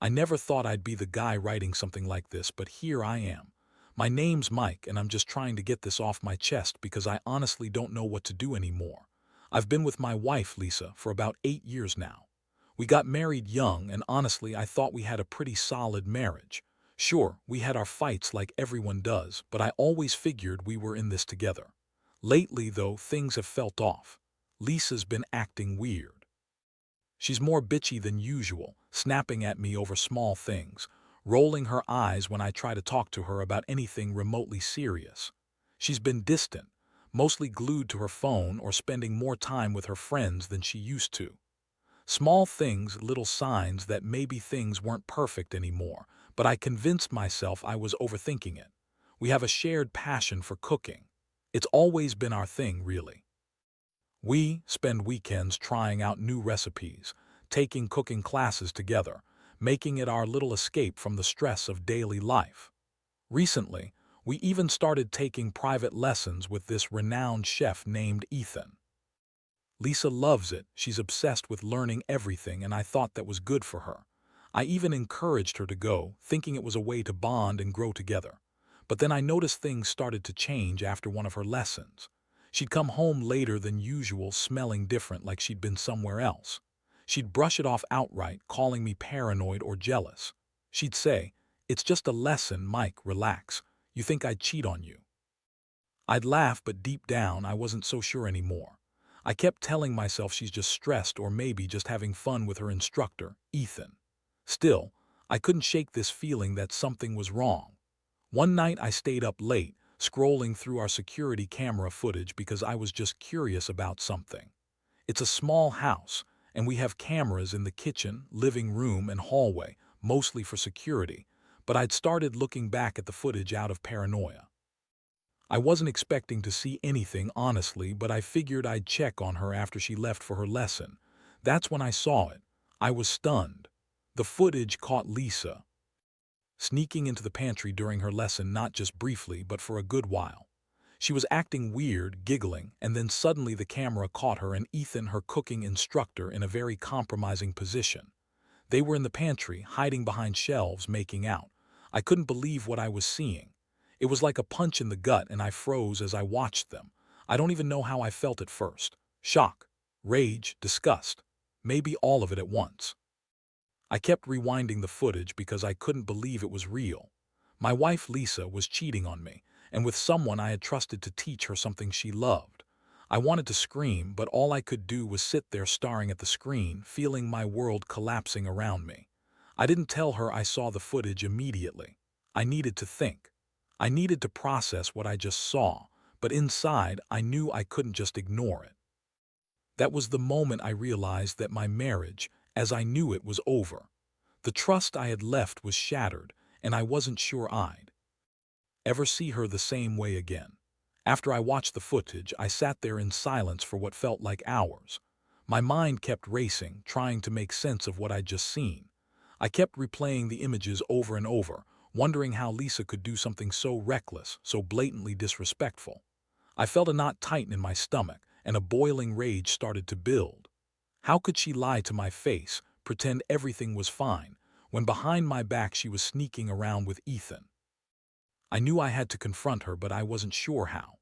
I never thought I'd be the guy writing something like this, but here I am. My name's Mike, and I'm just trying to get this off my chest because I honestly don't know what to do anymore. I've been with my wife, Lisa, for about 8 years now. We got married young, and honestly, I thought we had a pretty solid marriage. Sure, we had our fights like everyone does, but I always figured we were in this together. Lately, though, things have felt off. Lisa's been acting weird. She's more bitchy than usual, snapping at me over small things, rolling her eyes when I try to talk to her about anything remotely serious. She's been distant, mostly glued to her phone or spending more time with her friends than she used to. Small things, little signs that maybe things weren't perfect anymore, but I convinced myself I was overthinking it. We have a shared passion for cooking. It's always been our thing, really. We spend weekends trying out new recipes, taking cooking classes together, making it our little escape from the stress of daily life. Recently, we even started taking private lessons with this renowned chef named Ethan. Lisa loves it, she's obsessed with learning everything, and I thought that was good for her. I even encouraged her to go, thinking it was a way to bond and grow together. But then I noticed things started to change after one of her lessons. She'd come home later than usual, smelling different, like she'd been somewhere else. She'd brush it off outright, calling me paranoid or jealous. She'd say, "It's just a lesson, Mike, relax. You think I'd cheat on you?" I'd laugh, but deep down, I wasn't so sure anymore. I kept telling myself she's just stressed or maybe just having fun with her instructor, Ethan. Still, I couldn't shake this feeling that something was wrong. One night I stayed up late, scrolling through our security camera footage because I was just curious about something. It's a small house, and we have cameras in the kitchen, living room, and hallway, mostly for security, but I'd started looking back at the footage out of paranoia. I wasn't expecting to see anything, honestly, but I figured I'd check on her after she left for her lesson. That's when I saw it. I was stunned. The footage caught Lisa sneaking into the pantry during her lesson, not just briefly, but for a good while. She was acting weird, giggling, and then suddenly the camera caught her and Ethan, her cooking instructor, in a very compromising position. They were in the pantry, hiding behind shelves, making out. I couldn't believe what I was seeing. It was like a punch in the gut, and I froze as I watched them. I don't even know how I felt at first. Shock, rage, disgust. Maybe all of it at once. I kept rewinding the footage because I couldn't believe it was real. My wife Lisa was cheating on me, and with someone I had trusted to teach her something she loved. I wanted to scream, but all I could do was sit there staring at the screen, feeling my world collapsing around me. I didn't tell her I saw the footage immediately. I needed to think. I needed to process what I just saw, but inside I knew I couldn't just ignore it. That was the moment I realized that my marriage, as I knew it, was over. The trust I had left was shattered, and I wasn't sure I'd ever see her the same way again. After I watched the footage, I sat there in silence for what felt like hours. My mind kept racing, trying to make sense of what I'd just seen. I kept replaying the images over and over, wondering how Lisa could do something so reckless, so blatantly disrespectful. I felt a knot tighten in my stomach, and a boiling rage started to build. How could she lie to my face, pretend everything was fine, when behind my back she was sneaking around with Ethan? I knew I had to confront her, but I wasn't sure how.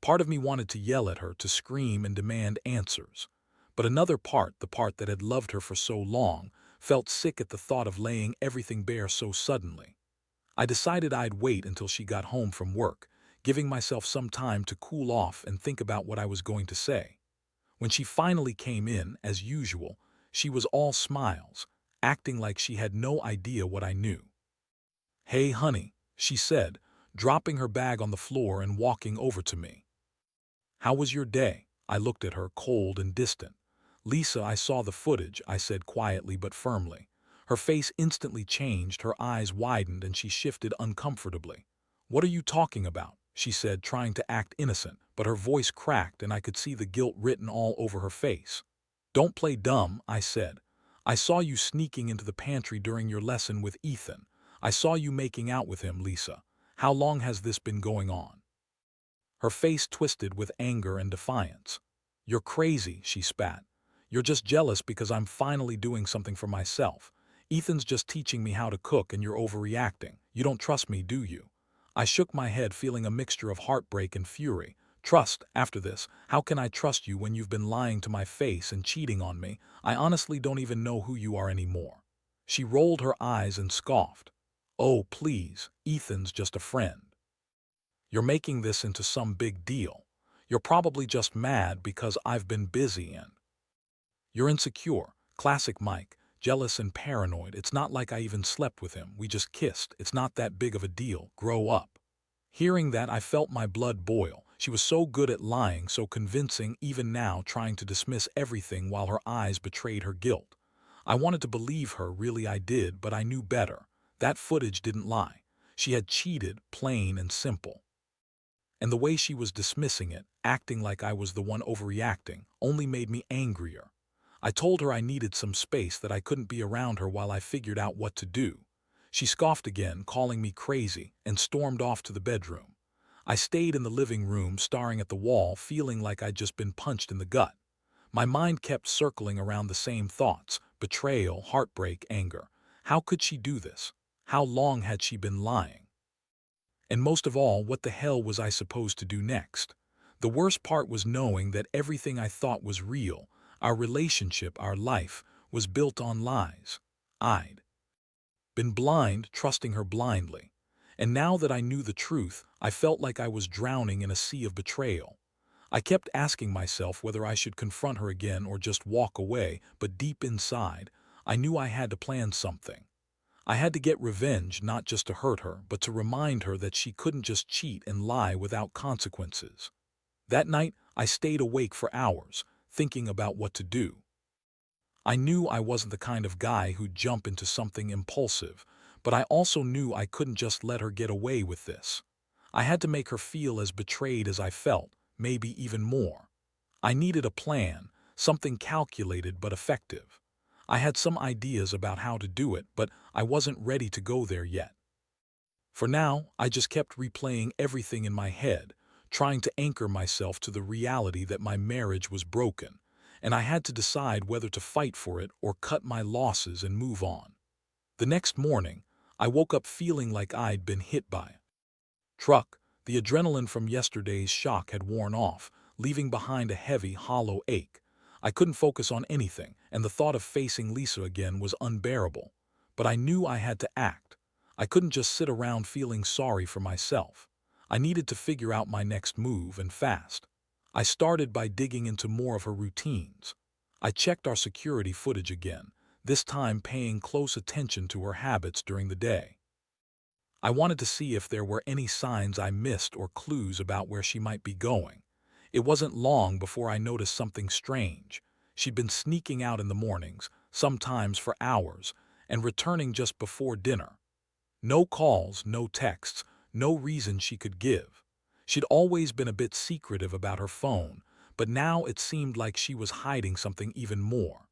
Part of me wanted to yell at her, to scream and demand answers. But another part, the part that had loved her for so long, felt sick at the thought of laying everything bare so suddenly. I decided I'd wait until she got home from work, giving myself some time to cool off and think about what I was going to say. When she finally came in, as usual, she was all smiles, acting like she had no idea what I knew. "Hey, honey," she said, dropping her bag on the floor and walking over to me. "How was your day?" I looked at her, cold and distant. "Lisa, I saw the footage," I said quietly but firmly. Her face instantly changed, her eyes widened, and she shifted uncomfortably. "What are you talking about?" she said, trying to act innocent, but her voice cracked and I could see the guilt written all over her face. "Don't play dumb," I said. "I saw you sneaking into the pantry during your lesson with Ethan. I saw you making out with him, Lisa. How long has this been going on?" Her face twisted with anger and defiance. "You're crazy," she spat. "You're just jealous because I'm finally doing something for myself. Ethan's just teaching me how to cook and you're overreacting. You don't trust me, do you? I shook my head, feeling a mixture of heartbreak and fury. Trust, after this? How can I trust you when you've been lying to my face and cheating on me? I honestly don't even know who you are anymore. She rolled her eyes and scoffed. Oh, please, Ethan's just a friend. You're making this into some big deal. You're probably just mad because I've been busy and you're insecure. Classic Mike, jealous and paranoid. It's not like I even slept with him. We just kissed. It's not that big of a deal. Grow up. Hearing that, I felt my blood boil. She was so good at lying, so convincing, even now trying to dismiss everything while her eyes betrayed her guilt. I wanted to believe her, really I did, but I knew better. That footage didn't lie. She had cheated, plain and simple. And the way she was dismissing it, acting like I was the one overreacting, only made me angrier. I told her I needed some space, that I couldn't be around her while I figured out what to do. She scoffed again, calling me crazy, and stormed off to the bedroom. I stayed in the living room, staring at the wall, feeling like I'd just been punched in the gut. My mind kept circling around the same thoughts: betrayal, heartbreak, anger. How could she do this? How long had she been lying? And most of all, what the hell was I supposed to do next? The worst part was knowing that everything I thought was real, our relationship, our life, was built on lies. I'd been blind, trusting her blindly. And now that I knew the truth, I felt like I was drowning in a sea of betrayal. I kept asking myself whether I should confront her again or just walk away, but deep inside, I knew I had to plan something. I had to get revenge, not just to hurt her, but to remind her that she couldn't just cheat and lie without consequences. That night, I stayed awake for hours, thinking about what to do. I knew I wasn't the kind of guy who'd jump into something impulsive, but I also knew I couldn't just let her get away with this. I had to make her feel as betrayed as I felt, maybe even more. I needed a plan, something calculated but effective. I had some ideas about how to do it, but I wasn't ready to go there yet. For now, I just kept replaying everything in my head, trying to anchor myself to the reality that my marriage was broken, and I had to decide whether to fight for it or cut my losses and move on. The next morning, I woke up feeling like I'd been hit by a truck. The adrenaline from yesterday's shock had worn off, leaving behind a heavy, hollow ache. I couldn't focus on anything, and the thought of facing Lisa again was unbearable. But I knew I had to act. I couldn't just sit around feeling sorry for myself. I needed to figure out my next move, and fast. I started by digging into more of her routines. I checked our security footage again, this time paying close attention to her habits during the day. I wanted to see if there were any signs I missed or clues about where she might be going. It wasn't long before I noticed something strange. She'd been sneaking out in the mornings, sometimes for hours, and returning just before dinner. No calls, no texts, no reason she could give. She'd always been a bit secretive about her phone, but now it seemed like she was hiding something even more.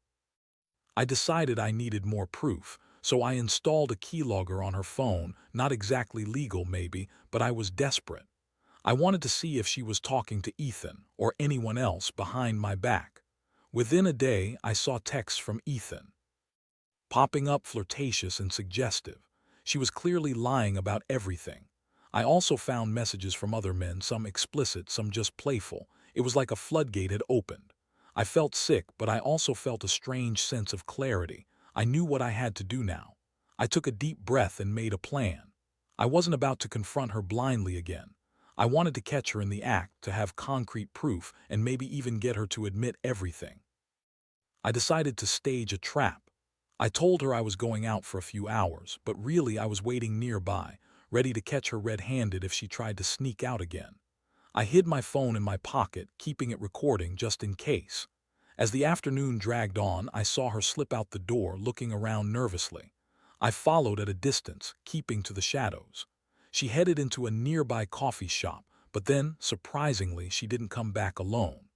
I decided I needed more proof, so I installed a keylogger on her phone, not exactly legal maybe, but I was desperate. I wanted to see if she was talking to Ethan or anyone else behind my back. Within a day, I saw texts from Ethan, popping up, flirtatious and suggestive. She was clearly lying about everything. I also found messages from other men, some explicit, some just playful. It was like a floodgate had opened. I felt sick, but I also felt a strange sense of clarity. I knew what I had to do now. I took a deep breath and made a plan. I wasn't about to confront her blindly again. I wanted to catch her in the act, to have concrete proof, and maybe even get her to admit everything. I decided to stage a trap. I told her I was going out for a few hours, but really I was waiting nearby, ready to catch her red-handed if she tried to sneak out again. I hid my phone in my pocket, keeping it recording just in case. As the afternoon dragged on, I saw her slip out the door, looking around nervously. I followed at a distance, keeping to the shadows. She headed into a nearby coffee shop, but then, surprisingly, she didn't come back alone.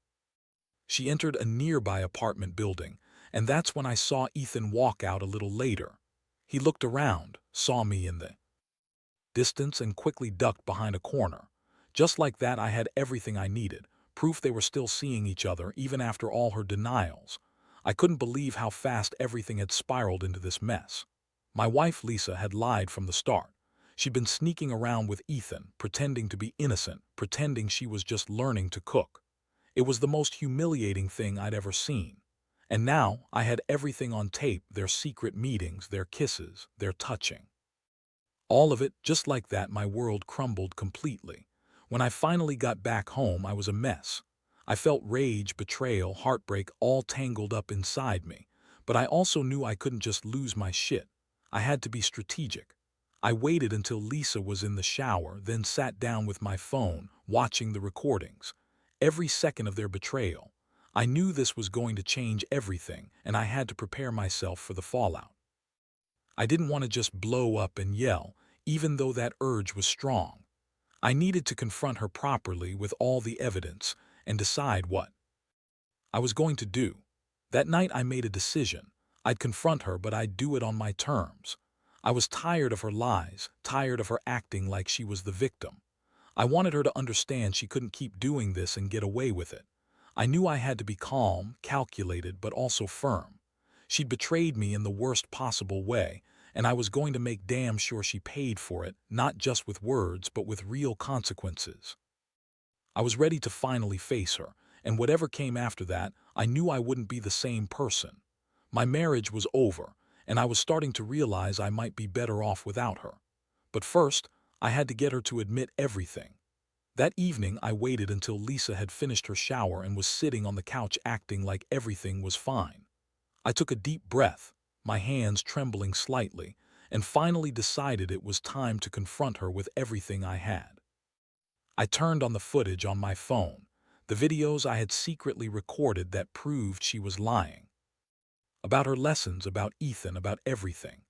She entered a nearby apartment building, and that's when I saw Ethan walk out a little later. He looked around, saw me in the distance, and quickly ducked behind a corner. Just like that, I had everything I needed, proof they were still seeing each other even after all her denials. I couldn't believe how fast everything had spiraled into this mess. My wife, Lisa, had lied from the start. She'd been sneaking around with Ethan, pretending to be innocent, pretending she was just learning to cook. It was the most humiliating thing I'd ever seen. And now I had everything on tape, their secret meetings, their kisses, their touching. All of it, just like that, my world crumbled completely. When I finally got back home, I was a mess. I felt rage, betrayal, heartbreak all tangled up inside me. But I also knew I couldn't just lose my shit. I had to be strategic. I waited until Lisa was in the shower, then sat down with my phone, watching the recordings. Every second of their betrayal. I knew this was going to change everything, and I had to prepare myself for the fallout. I didn't want to just blow up and yell, even though that urge was strong. I needed to confront her properly with all the evidence and decide what I was going to do. That night I made a decision. I'd confront her, but I'd do it on my terms. I was tired of her lies, tired of her acting like she was the victim. I wanted her to understand she couldn't keep doing this and get away with it. I knew I had to be calm, calculated, but also firm. She'd betrayed me in the worst possible way, and I was going to make damn sure she paid for it, not just with words, but with real consequences. I was ready to finally face her, and whatever came after that, I knew I wouldn't be the same person. My marriage was over, and I was starting to realize I might be better off without her. But first, I had to get her to admit everything. That evening, I waited until Lisa had finished her shower and was sitting on the couch acting like everything was fine. I took a deep breath, my hands trembling slightly, and finally decided it was time to confront her with everything I had. I turned on the footage on my phone, the videos I had secretly recorded that proved she was lying. About her lessons, about Ethan, about everything.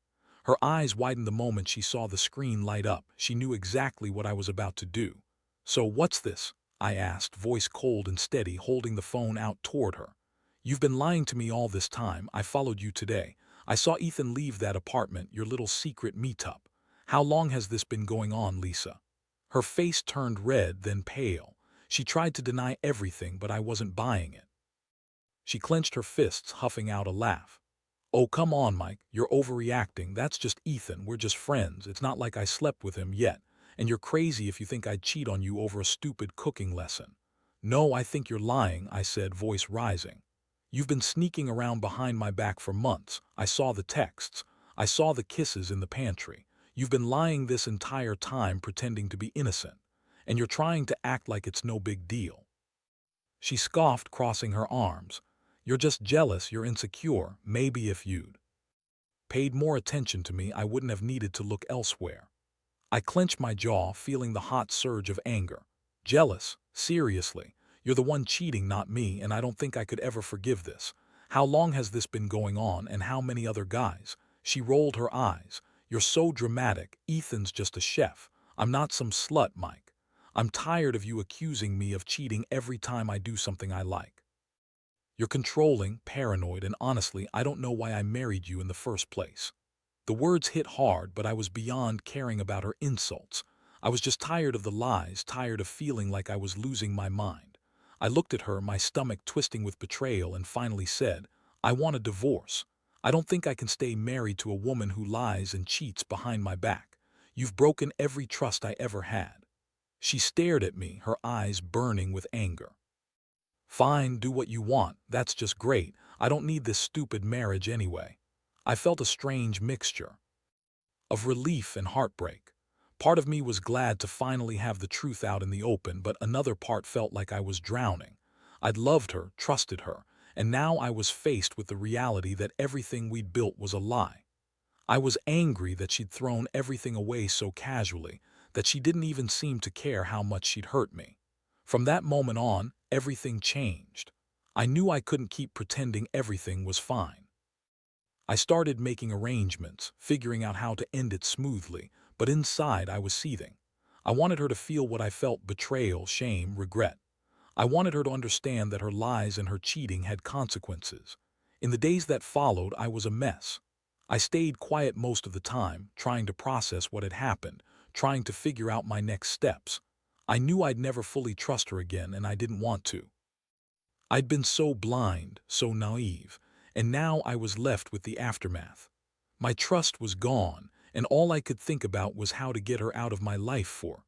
Her eyes widened the moment she saw the screen light up. She knew exactly what I was about to do. "So what's this?" I asked, voice cold and steady, holding the phone out toward her. "You've been lying to me all this time. I followed you today. I saw Ethan leave that apartment, your little secret meetup. How long has this been going on, Lisa?" Her face turned red, then pale. She tried to deny everything, but I wasn't buying it. She clenched her fists, huffing out a laugh. "Oh, come on, Mike. You're overreacting. That's just Ethan. We're just friends. It's not like I slept with him yet. And you're crazy if you think I'd cheat on you over a stupid cooking lesson." "No, I think you're lying," I said, voice rising. "You've been sneaking around behind my back for months. I saw the texts. I saw the kisses in the pantry. You've been lying this entire time, pretending to be innocent. And you're trying to act like it's no big deal." She scoffed, crossing her arms. "You're just jealous, you're insecure. Maybe if you'd paid more attention to me, I wouldn't have needed to look elsewhere." I clenched my jaw, feeling the hot surge of anger. "Jealous? Seriously? You're the one cheating, not me, and I don't think I could ever forgive this. How long has this been going on, and how many other guys?" She rolled her eyes. "You're so dramatic. Ethan's just a chef. I'm not some slut, Mike. I'm tired of you accusing me of cheating every time I do something I like. You're controlling, paranoid, and honestly, I don't know why I married you in the first place." The words hit hard, but I was beyond caring about her insults. I was just tired of the lies, tired of feeling like I was losing my mind. I looked at her, my stomach twisting with betrayal, and finally said, "I want a divorce. I don't think I can stay married to a woman who lies and cheats behind my back. You've broken every trust I ever had." She stared at me, her eyes burning with anger. "Fine, do what you want. That's just great. I don't need this stupid marriage anyway." I felt a strange mixture of relief and heartbreak. Part of me was glad to finally have the truth out in the open, but another part felt like I was drowning. I'd loved her, trusted her, and now I was faced with the reality that everything we'd built was a lie. I was angry that she'd thrown everything away so casually, that she didn't even seem to care how much she'd hurt me. From that moment on, everything changed. I knew I couldn't keep pretending everything was fine. I started making arrangements, figuring out how to end it smoothly, but inside I was seething. I wanted her to feel what I felt: betrayal, shame, regret. I wanted her to understand that her lies and her cheating had consequences. In the days that followed, I was a mess. I stayed quiet most of the time, trying to process what had happened, trying to figure out my next steps. I knew I'd never fully trust her again, and I didn't want to. I'd been so blind, so naive, and now I was left with the aftermath. My trust was gone, and all I could think about was how to get her out of my life for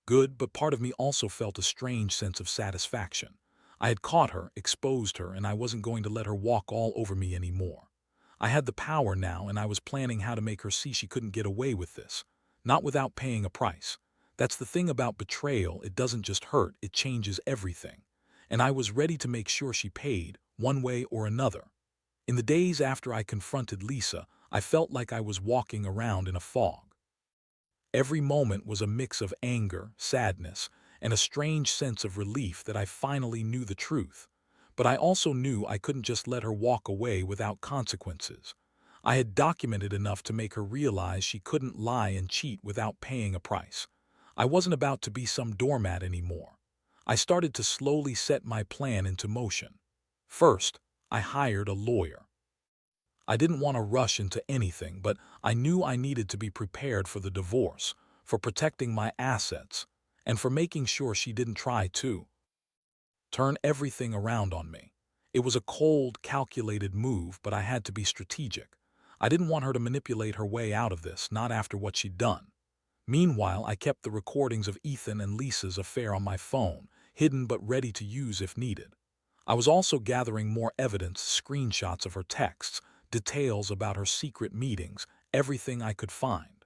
good, but part of me also felt a strange sense of satisfaction. I had caught her, exposed her, and I wasn't going to let her walk all over me anymore. I had the power now, and I was planning how to make her see she couldn't get away with this, not without paying a price. That's the thing about betrayal, it doesn't just hurt, it changes everything. And I was ready to make sure she paid, one way or another. In the days after I confronted Lisa, I felt like I was walking around in a fog. Every moment was a mix of anger, sadness, and a strange sense of relief that I finally knew the truth. But I also knew I couldn't just let her walk away without consequences. I had documented enough to make her realize she couldn't lie and cheat without paying a price. I wasn't about to be some doormat anymore. I started to slowly set my plan into motion. First, I hired a lawyer. I didn't want to rush into anything, but I knew I needed to be prepared for the divorce, for protecting my assets, and for making sure she didn't try to turn everything around on me. It was a cold, calculated move, but I had to be strategic. I didn't want her to manipulate her way out of this, not after what she'd done. Meanwhile, I kept the recordings of Ethan and Lisa's affair on my phone, hidden but ready to use if needed. I was also gathering more evidence, screenshots of her texts, details about her secret meetings, everything I could find.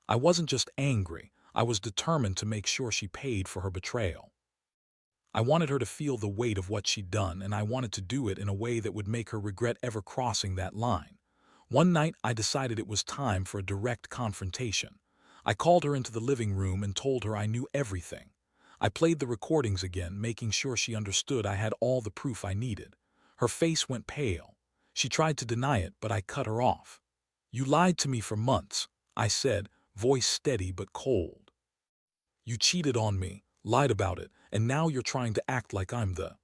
I wasn't just angry, I was determined to make sure she paid for her betrayal. I wanted her to feel the weight of what she'd done, and I wanted to do it in a way that would make her regret ever crossing that line. One night, I decided it was time for a direct confrontation. I called her into the living room and told her I knew everything. I played the recordings again, making sure she understood I had all the proof I needed. Her face went pale. She tried to deny it, but I cut her off. "You lied to me for months," I said, voice steady but cold. "You cheated on me, lied about it, and now you're trying to act like I'm the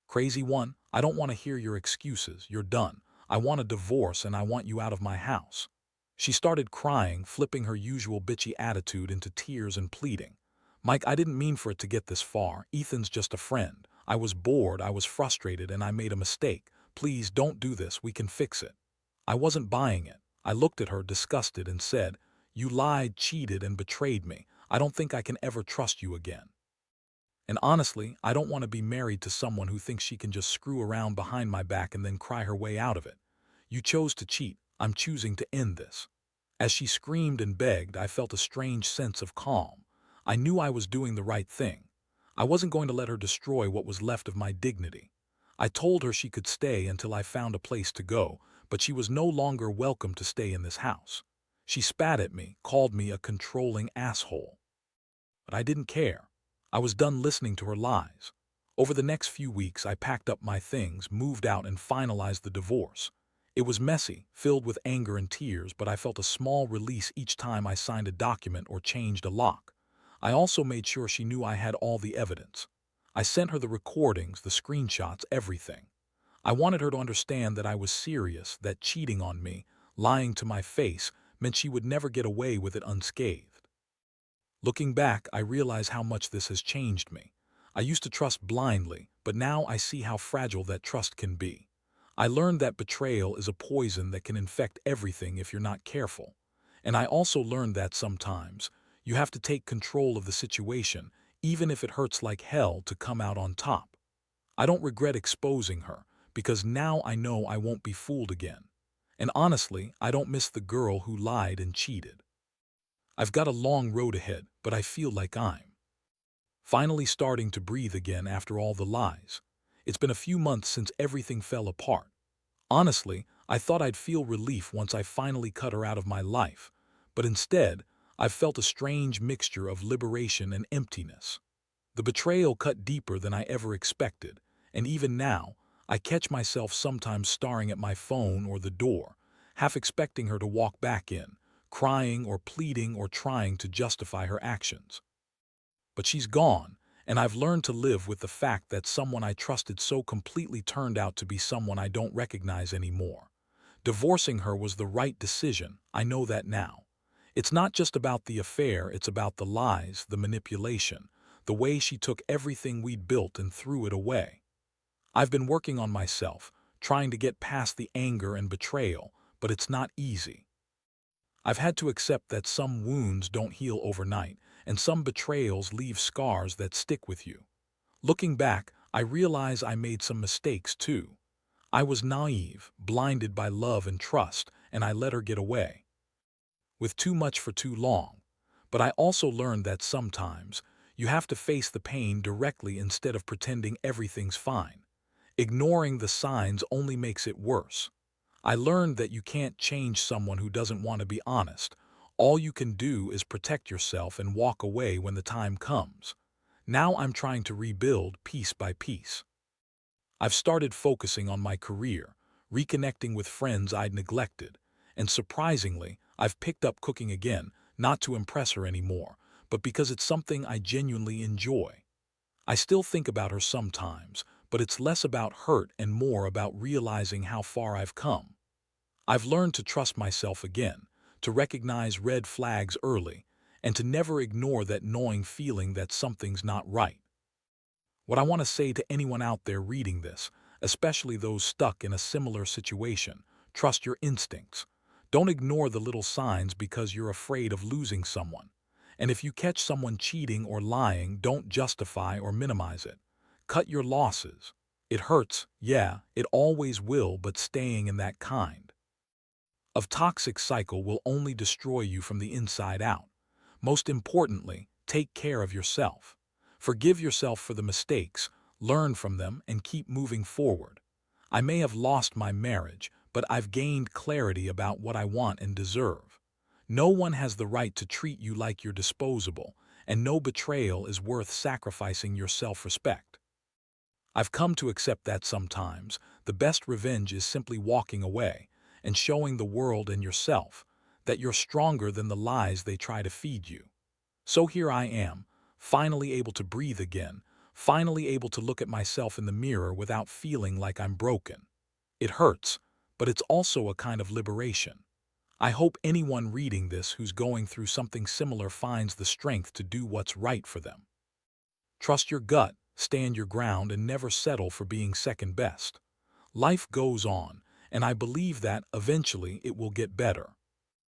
crazy one. I don't want to hear your excuses. You're done. I want a divorce and I want you out of my house." She started crying, flipping her usual bitchy attitude into tears and pleading. "Mike, I didn't mean for it to get this far. Ethan's just a friend. I was bored, I was frustrated, and I made a mistake. Please don't do this. We can fix it." I wasn't buying it. I looked at her, disgusted, and said, "You lied, cheated, and betrayed me. I don't think I can ever trust you again. And honestly, I don't want to be married to someone who thinks she can just screw around behind my back and then cry her way out of it. You chose to cheat. I'm choosing to end this." As she screamed and begged, I felt a strange sense of calm. I knew I was doing the right thing. I wasn't going to let her destroy what was left of my dignity. I told her she could stay until I found a place to go, but she was no longer welcome to stay in this house. She spat at me, called me a controlling asshole. But I didn't care. I was done listening to her lies. Over the next few weeks, I packed up my things, moved out, and finalized the divorce. It was messy, filled with anger and tears, but I felt a small release each time I signed a document or changed a lock. I also made sure she knew I had all the evidence. I sent her the recordings, the screenshots, everything. I wanted her to understand that I was serious, that cheating on me, lying to my face, meant she would never get away with it unscathed. Looking back, I realize how much this has changed me. I used to trust blindly, but now I see how fragile that trust can be. I learned that betrayal is a poison that can infect everything if you're not careful. And I also learned that sometimes you have to take control of the situation, even if it hurts like hell, to come out on top. I don't regret exposing her, because now I know I won't be fooled again. And honestly, I don't miss the girl who lied and cheated. I've got a long road ahead, but I feel like I'm finally starting to breathe again after all the lies. It's been a few months since everything fell apart. Honestly, I thought I'd feel relief once I finally cut her out of my life, but instead, I've felt a strange mixture of liberation and emptiness. The betrayal cut deeper than I ever expected, and even now, I catch myself sometimes staring at my phone or the door, half expecting her to walk back in, crying or pleading or trying to justify her actions. But she's gone, and I've learned to live with the fact that someone I trusted so completely turned out to be someone I don't recognize anymore. Divorcing her was the right decision, I know that now. It's not just about the affair, it's about the lies, the manipulation, the way she took everything we'd built and threw it away. I've been working on myself, trying to get past the anger and betrayal, but it's not easy. I've had to accept that some wounds don't heal overnight, and some betrayals leave scars that stick with you. Looking back, I realize I made some mistakes too. I was naive, blinded by love and trust, and I let her get away with too much for too long. But I also learned that sometimes you have to face the pain directly instead of pretending everything's fine. Ignoring the signs only makes it worse. I learned that you can't change someone who doesn't want to be honest. All you can do is protect yourself and walk away when the time comes. Now I'm trying to rebuild piece by piece. I've started focusing on my career, reconnecting with friends I'd neglected, and surprisingly, I've picked up cooking again, not to impress her anymore, but because it's something I genuinely enjoy. I still think about her sometimes, but it's less about hurt and more about realizing how far I've come. I've learned to trust myself again, to recognize red flags early, and to never ignore that gnawing feeling that something's not right. What I want to say to anyone out there reading this, especially those stuck in a similar situation, trust your instincts. Don't ignore the little signs because you're afraid of losing someone. And if you catch someone cheating or lying, don't justify or minimize it. Cut your losses. It hurts, yeah, it always will, but staying in that kind of toxic cycle will only destroy you from the inside out. Most importantly, take care of yourself. Forgive yourself for the mistakes, learn from them, and keep moving forward. I may have lost my marriage, but I've gained clarity about what I want and deserve. No one has the right to treat you like you're disposable, and no betrayal is worth sacrificing your self-respect. I've come to accept that sometimes the best revenge is simply walking away and showing the world and yourself that you're stronger than the lies they try to feed you. So here I am, finally able to breathe again, finally able to look at myself in the mirror without feeling like I'm broken. It hurts, but it's also a kind of liberation. I hope anyone reading this who's going through something similar finds the strength to do what's right for them. Trust your gut, stand your ground, and never settle for being second best. Life goes on, and I believe that eventually it will get better.